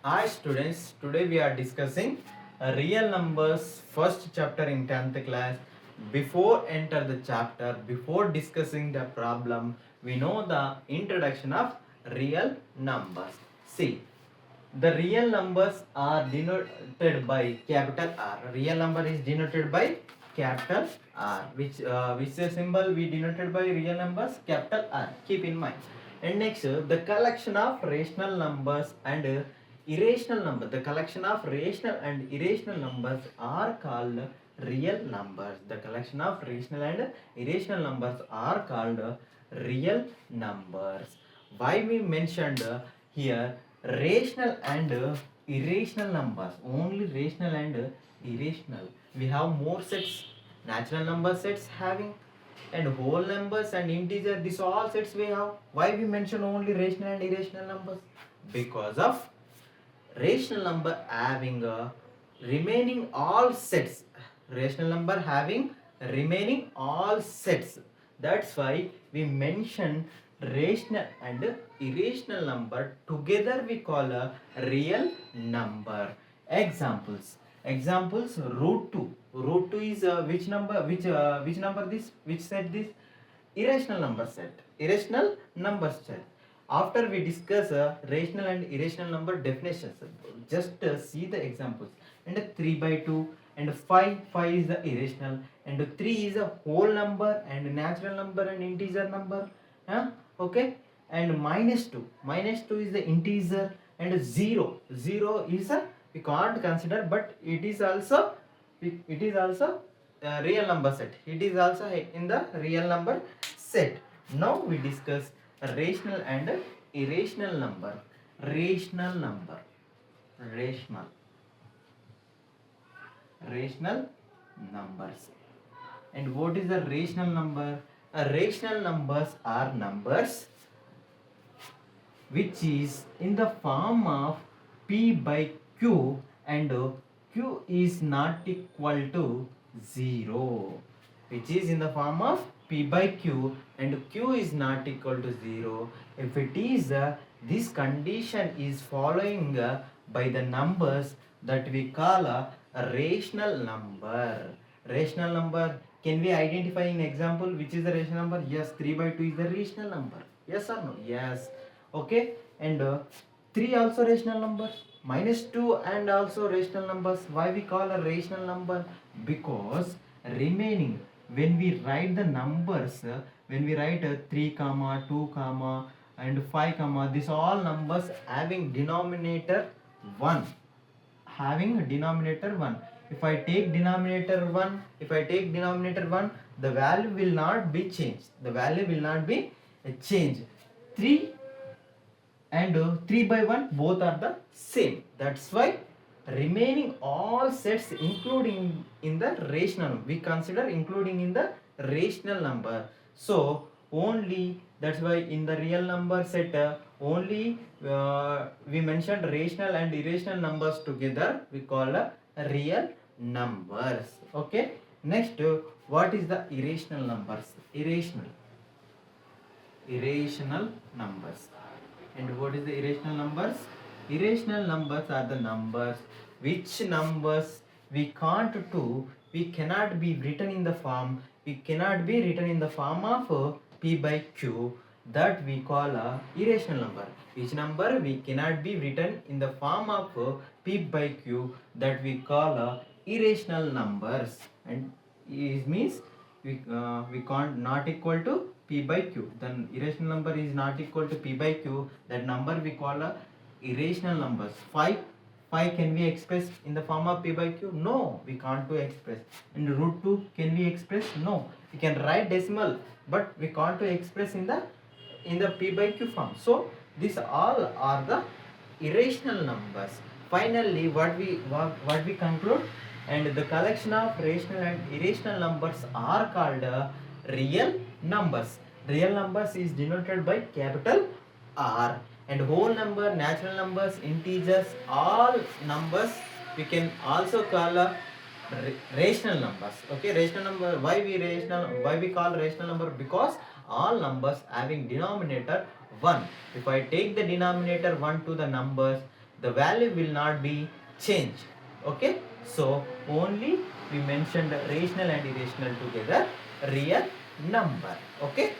Hi students, today we are discussing real numbers first chapter in 10th class. Before enter the chapter, before discussing the problem, we know the introduction of real numbers. See, the real numbers are denoted by capital R. Real number is denoted by capital R. Which symbol we denoted by real numbers? Capital R. Keep in mind. And next, the collection of rational numbers and irrational numbers. The collection of rational and irrational numbers are called real numbers. The collection of rational and irrational numbers are called real numbers. Why we mentioned here rational and irrational numbers? Only rational and irrational. We have more sets, natural number sets having, and whole numbers and integer, this all sets we have. Why we mention only rational and irrational numbers? Because of rational number having remaining all sets, rational number having remaining all sets. That's why we mention rational and irrational number together we call a real number. Examples root 2. Root 2 is which number? Which number this? Which set this? Irrational number set. Irrational number set. After we discuss rational and irrational number definitions, just see the examples. And 3 by 2 and 5 is the irrational, and 3 is a whole number and natural number and integer number. Okay, and minus 2 is the integer, and 0 is a we can't consider, but it is also real number set. It is also in the real number set. Now we discuss rational and irrational number. Rational numbers. And what is the rational number? Rational numbers are numbers which is in the form of p by q, and q is not equal to 0. Which is in the form of p by q and q is not equal to 0. If it is, this condition is following by the numbers that we call a rational number. Rational number, can we identify in example which is the rational number? Yes, 3 by 2 is the rational number. Yes or no? Yes. Okay. And 3 also rational number. Minus 2 and also rational numbers. Why we call a rational number? Because remaining, when we write the numbers, when we write 3 comma 2 comma and 5 comma, these all numbers having denominator 1. If I take denominator 1, the value will not be changed. 3 and 3 by 1 both are the same. That's why remaining all sets including in the rational, we consider including in the rational number. So only, that's why in the real number set only we mentioned rational and irrational numbers together, we call real numbers. Okay, next, what is the irrational numbers? Irrational numbers. And what is the irrational numbers? Irrational numbers are the numbers which numbers we can't do, we cannot be written in the form of p by q, that we call a irrational number. Which number we cannot be written in the form of p by q, that we call a irrational numbers. And it means we can't not equal to p by q, then irrational number is not equal to p by q, that number we call a irrational numbers. 5 can we express in the form of p by q? No, we can't to express. And root 2 can we express? No, we can write decimal, but we can't to express in the p by q form. So these all are the irrational numbers. Finally, what we conclude, and the collection of rational and irrational numbers are called real numbers. Real numbers is denoted by capital R, and whole number, natural numbers, integers, all numbers we can also call rational numbers. Okay, rational number, why we call rational number? Because all numbers having denominator 1. If I take the denominator 1 to the numbers, the value will not be changed. Okay, so only we mentioned rational and irrational together, real number. Okay,